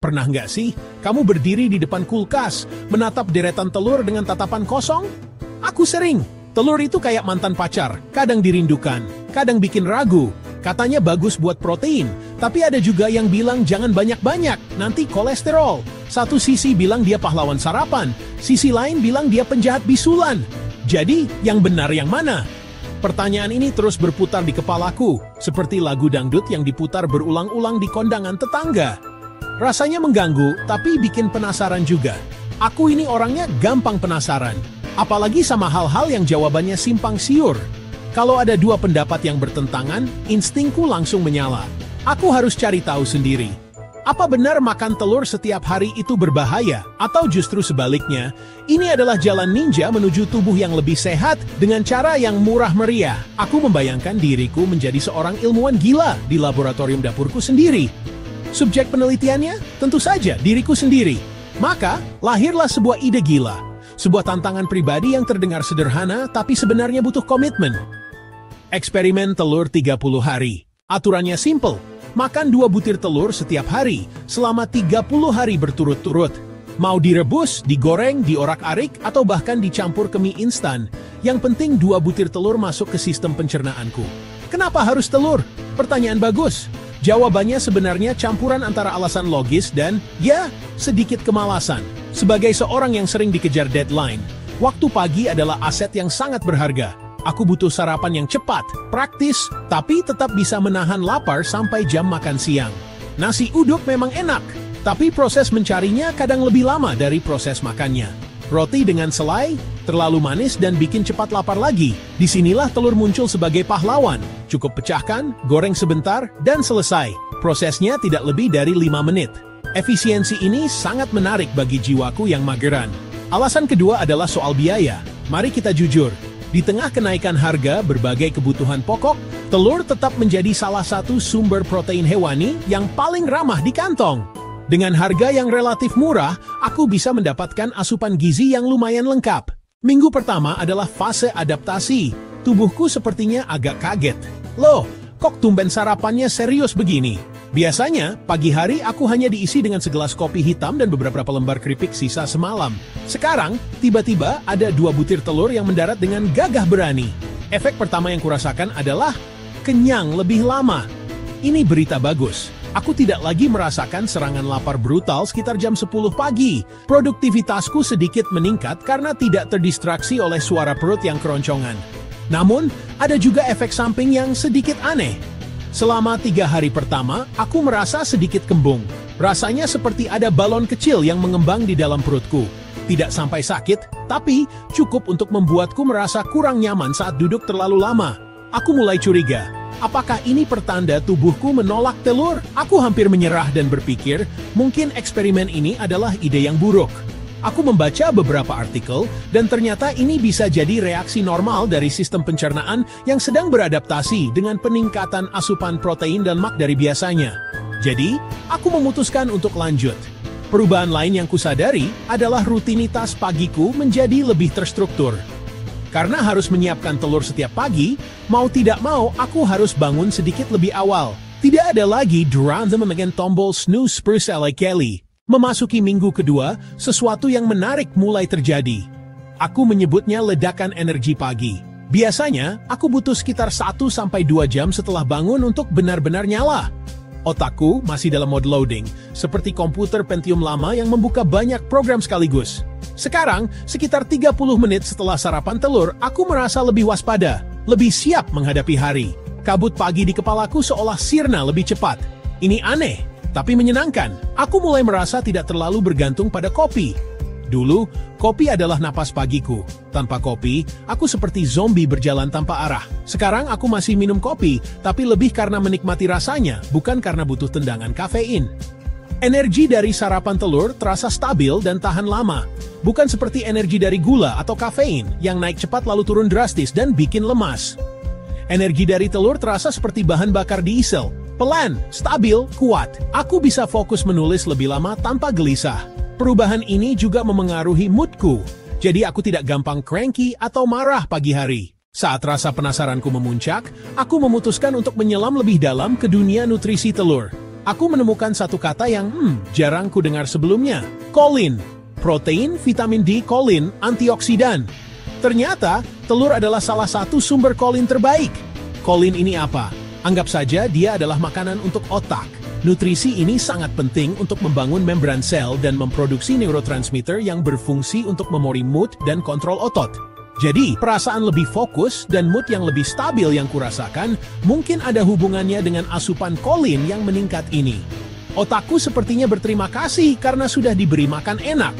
Pernah nggak sih, kamu berdiri di depan kulkas, menatap deretan telur dengan tatapan kosong? Aku sering. Telur itu kayak mantan pacar, kadang dirindukan, kadang bikin ragu. Katanya bagus buat protein, tapi ada juga yang bilang jangan banyak-banyak, nanti kolesterol. Satu sisi bilang dia pahlawan sarapan, sisi lain bilang dia penjahat bisulan. Jadi, yang benar yang mana? Pertanyaan ini terus berputar di kepalaku, seperti lagu dangdut yang diputar berulang-ulang di kondangan tetangga. Rasanya mengganggu, tapi bikin penasaran juga. Aku ini orangnya gampang penasaran, apalagi sama hal-hal yang jawabannya simpang siur. Kalau ada dua pendapat yang bertentangan, instingku langsung menyala. Aku harus cari tahu sendiri. Apa benar makan telur setiap hari itu berbahaya? Atau justru sebaliknya, ini adalah jalan ninja menuju tubuh yang lebih sehat dengan cara yang murah meriah. Aku membayangkan diriku menjadi seorang ilmuwan gila di laboratorium dapurku sendiri. Subjek penelitiannya? Tentu saja diriku sendiri. Maka, lahirlah sebuah ide gila. Sebuah tantangan pribadi yang terdengar sederhana, tapi sebenarnya butuh komitmen. Eksperimen telur 30 hari. Aturannya simple. Makan 2 butir telur setiap hari, selama 30 hari berturut-turut. Mau direbus, digoreng, diorak-arik, atau bahkan dicampur ke mie instan. Yang penting 2 butir telur masuk ke sistem pencernaanku. Kenapa harus telur? Pertanyaan bagus. Jawabannya sebenarnya campuran antara alasan logis dan, ya, sedikit kemalasan. Sebagai seorang yang sering dikejar deadline, waktu pagi adalah aset yang sangat berharga. Aku butuh sarapan yang cepat, praktis, tapi tetap bisa menahan lapar sampai jam makan siang. Nasi uduk memang enak, tapi proses mencarinya kadang lebih lama dari proses makannya. Roti dengan selai, terlalu manis dan bikin cepat lapar lagi. Disinilah telur muncul sebagai pahlawan. Cukup pecahkan, goreng sebentar, dan selesai. Prosesnya tidak lebih dari 5 menit. Efisiensi ini sangat menarik bagi jiwaku yang mageran. Alasan kedua adalah soal biaya. Mari kita jujur. Di tengah kenaikan harga berbagai kebutuhan pokok, telur tetap menjadi salah satu sumber protein hewani yang paling ramah di kantong. Dengan harga yang relatif murah, aku bisa mendapatkan asupan gizi yang lumayan lengkap. Minggu pertama adalah fase adaptasi. Tubuhku sepertinya agak kaget. Loh, kok tumben sarapannya serius begini? Biasanya, pagi hari aku hanya diisi dengan segelas kopi hitam dan beberapa lembar keripik sisa semalam. Sekarang, tiba-tiba ada 2 butir telur yang mendarat dengan gagah berani. Efek pertama yang kurasakan adalah kenyang lebih lama. Ini berita bagus. Aku tidak lagi merasakan serangan lapar brutal sekitar jam 10 pagi. Produktivitasku sedikit meningkat karena tidak terdistraksi oleh suara perut yang keroncongan. Namun, ada juga efek samping yang sedikit aneh. Selama 3 hari pertama, aku merasa sedikit kembung. Rasanya seperti ada balon kecil yang mengembang di dalam perutku. Tidak sampai sakit, tapi cukup untuk membuatku merasa kurang nyaman saat duduk terlalu lama. Aku mulai curiga. Apakah ini pertanda tubuhku menolak telur? Aku hampir menyerah dan berpikir, mungkin eksperimen ini adalah ide yang buruk. Aku membaca beberapa artikel, dan ternyata ini bisa jadi reaksi normal dari sistem pencernaan yang sedang beradaptasi dengan peningkatan asupan protein dan lemak dari biasanya. Jadi, aku memutuskan untuk lanjut. Perubahan lain yang kusadari adalah rutinitas pagiku menjadi lebih terstruktur. Karena harus menyiapkan telur setiap pagi, mau tidak mau aku harus bangun sedikit lebih awal. Tidak ada lagi drum memegang tombol snooze spurs ala Kelly. Memasuki minggu kedua, sesuatu yang menarik mulai terjadi. Aku menyebutnya ledakan energi pagi. Biasanya, aku butuh sekitar 1-2 jam setelah bangun untuk benar-benar nyala. Otakku masih dalam mode loading, seperti komputer Pentium lama yang membuka banyak program sekaligus. Sekarang, sekitar 30 menit setelah sarapan telur, aku merasa lebih waspada, lebih siap menghadapi hari. Kabut pagi di kepalaku seolah sirna lebih cepat. Ini aneh, tapi menyenangkan. Aku mulai merasa tidak terlalu bergantung pada kopi. Dulu, kopi adalah napas pagiku. Tanpa kopi, aku seperti zombie berjalan tanpa arah. Sekarang aku masih minum kopi, tapi lebih karena menikmati rasanya, bukan karena butuh tendangan kafein. Energi dari sarapan telur terasa stabil dan tahan lama. Bukan seperti energi dari gula atau kafein yang naik cepat lalu turun drastis dan bikin lemas. Energi dari telur terasa seperti bahan bakar diesel. Pelan, stabil, kuat. Aku bisa fokus menulis lebih lama tanpa gelisah. Perubahan ini juga memengaruhi moodku. Jadi aku tidak gampang cranky atau marah pagi hari. Saat rasa penasaranku memuncak, aku memutuskan untuk menyelam lebih dalam ke dunia nutrisi telur. Aku menemukan satu kata yang jarang ku dengar sebelumnya. Kolin. Protein, vitamin D, kolin, antioksidan. Ternyata, telur adalah salah satu sumber kolin terbaik. Kolin ini apa? Anggap saja dia adalah makanan untuk otak. Nutrisi ini sangat penting untuk membangun membran sel dan memproduksi neurotransmitter yang berfungsi untuk memori mood dan kontrol otot. Jadi, perasaan lebih fokus dan mood yang lebih stabil yang kurasakan mungkin ada hubungannya dengan asupan kolin yang meningkat ini. Otakku sepertinya berterima kasih karena sudah diberi makan enak.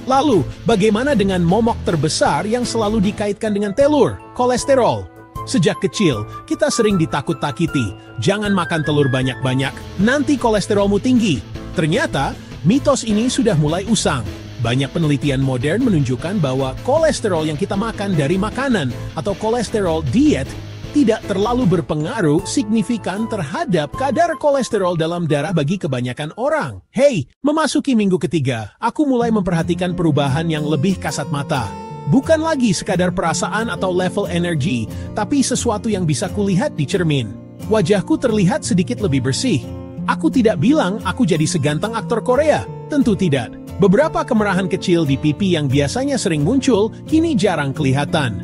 Lalu, bagaimana dengan momok terbesar yang selalu dikaitkan dengan telur, kolesterol? Sejak kecil, kita sering ditakut-takuti, jangan makan telur banyak-banyak, nanti kolesterolmu tinggi. Ternyata, mitos ini sudah mulai usang. Banyak penelitian modern menunjukkan bahwa kolesterol yang kita makan dari makanan atau kolesterol diet tidak terlalu berpengaruh signifikan terhadap kadar kolesterol dalam darah bagi kebanyakan orang. Hey, memasuki minggu ketiga, aku mulai memperhatikan perubahan yang lebih kasat mata. Bukan lagi sekadar perasaan atau level energi, tapi sesuatu yang bisa kulihat di cermin. Wajahku terlihat sedikit lebih bersih. Aku tidak bilang aku jadi seganteng aktor Korea, tentu tidak. Beberapa kemerahan kecil di pipi yang biasanya sering muncul, kini jarang kelihatan.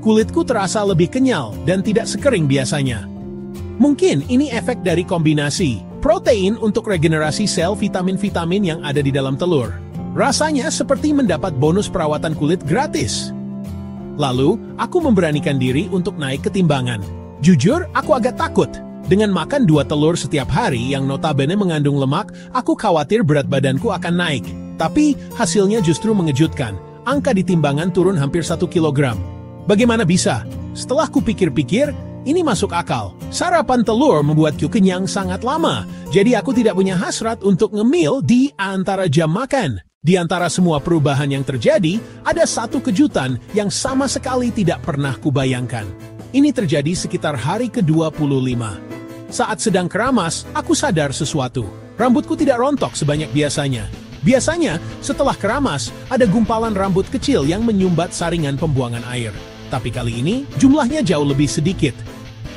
Kulitku terasa lebih kenyal dan tidak sekering biasanya. Mungkin ini efek dari kombinasi protein untuk regenerasi sel vitamin-vitamin yang ada di dalam telur. Rasanya seperti mendapat bonus perawatan kulit gratis. Lalu, aku memberanikan diri untuk naik ke timbangan. Jujur, aku agak takut. Dengan makan 2 telur setiap hari yang notabene mengandung lemak, aku khawatir berat badanku akan naik. Tapi, hasilnya justru mengejutkan. Angka di timbangan turun hampir 1 kilogram. Bagaimana bisa? Setelah kupikir-pikir, ini masuk akal. Sarapan telur membuatku kenyang sangat lama, jadi aku tidak punya hasrat untuk ngemil di antara jam makan. Di antara semua perubahan yang terjadi, ada satu kejutan yang sama sekali tidak pernah kubayangkan. Ini terjadi sekitar hari ke-25. Saat sedang keramas, aku sadar sesuatu. Rambutku tidak rontok sebanyak biasanya. Biasanya, setelah keramas, ada gumpalan rambut kecil yang menyumbat saringan pembuangan air. Tapi kali ini, jumlahnya jauh lebih sedikit.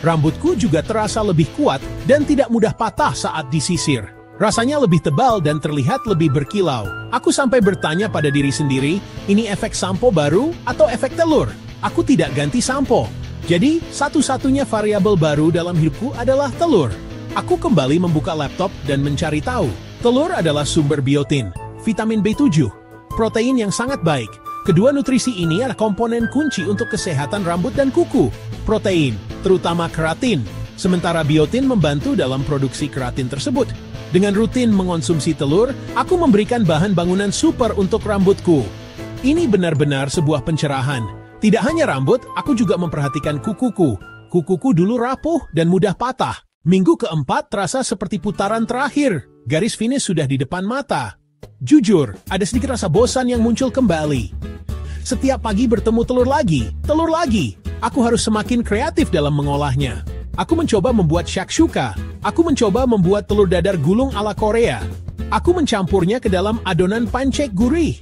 Rambutku juga terasa lebih kuat dan tidak mudah patah saat disisir. Rasanya lebih tebal dan terlihat lebih berkilau. Aku sampai bertanya pada diri sendiri, ini efek sampo baru atau efek telur? Aku tidak ganti sampo. Jadi, satu-satunya variabel baru dalam hidupku adalah telur. Aku kembali membuka laptop dan mencari tahu. Telur adalah sumber biotin, vitamin B7, protein yang sangat baik. Kedua nutrisi ini adalah komponen kunci untuk kesehatan rambut dan kuku. Protein, terutama keratin, sementara biotin membantu dalam produksi keratin tersebut. Dengan rutin mengonsumsi telur, aku memberikan bahan bangunan super untuk rambutku. Ini benar-benar sebuah pencerahan. Tidak hanya rambut, aku juga memperhatikan kukuku. Kukuku dulu rapuh dan mudah patah. Minggu keempat terasa seperti putaran terakhir. Garis finish sudah di depan mata. Jujur, ada sedikit rasa bosan yang muncul kembali. Setiap pagi bertemu telur lagi. Aku harus semakin kreatif dalam mengolahnya. Aku mencoba membuat shakshuka. Aku mencoba membuat telur dadar gulung ala Korea. Aku mencampurnya ke dalam adonan pancake gurih.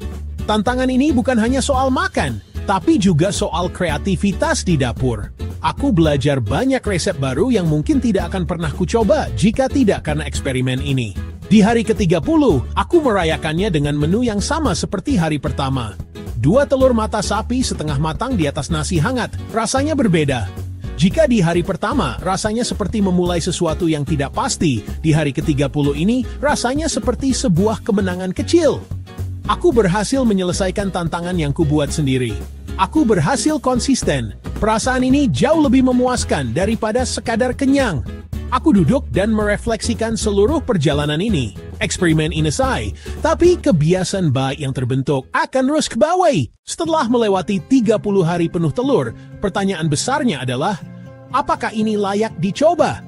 Tantangan ini bukan hanya soal makan, tapi juga soal kreativitas di dapur. Aku belajar banyak resep baru yang mungkin tidak akan pernah kucoba jika tidak karena eksperimen ini. Di hari ke-30, aku merayakannya dengan menu yang sama seperti hari pertama. 2 telur mata sapi setengah matang di atas nasi hangat, rasanya berbeda. Jika di hari pertama, rasanya seperti memulai sesuatu yang tidak pasti, di hari ke-30 ini, rasanya seperti sebuah kemenangan kecil. Aku berhasil menyelesaikan tantangan yang kubuat sendiri. Aku berhasil konsisten. Perasaan ini jauh lebih memuaskan daripada sekadar kenyang. Aku duduk dan merefleksikan seluruh perjalanan ini. Eksperimen ini selesai, tapi kebiasaan baik yang terbentuk akan terus kebawai. Setelah melewati 30 hari penuh telur, pertanyaan besarnya adalah, apakah ini layak dicoba?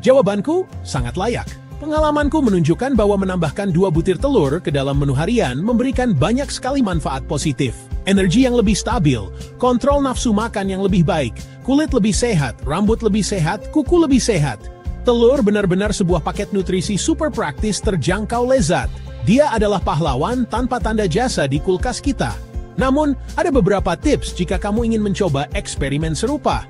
Jawabanku, sangat layak. Pengalamanku menunjukkan bahwa menambahkan 2 butir telur ke dalam menu harian memberikan banyak sekali manfaat positif. Energi yang lebih stabil, kontrol nafsu makan yang lebih baik, kulit lebih sehat, rambut lebih sehat, kuku lebih sehat. Telur benar-benar sebuah paket nutrisi super praktis terjangkau lezat. Dia adalah pahlawan tanpa tanda jasa di kulkas kita. Namun, ada beberapa tips jika kamu ingin mencoba eksperimen serupa.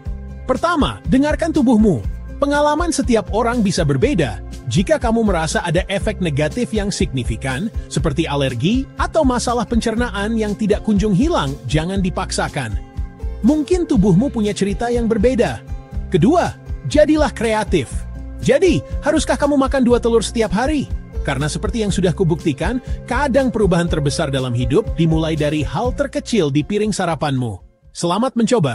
Pertama, dengarkan tubuhmu. Pengalaman setiap orang bisa berbeda. Jika kamu merasa ada efek negatif yang signifikan, seperti alergi atau masalah pencernaan yang tidak kunjung hilang, jangan dipaksakan. Mungkin tubuhmu punya cerita yang berbeda. Kedua, jadilah kreatif. Jadi, haruskah kamu makan 2 telur setiap hari? Karena seperti yang sudah kubuktikan, kadang perubahan terbesar dalam hidup dimulai dari hal terkecil di piring sarapanmu. Selamat mencoba!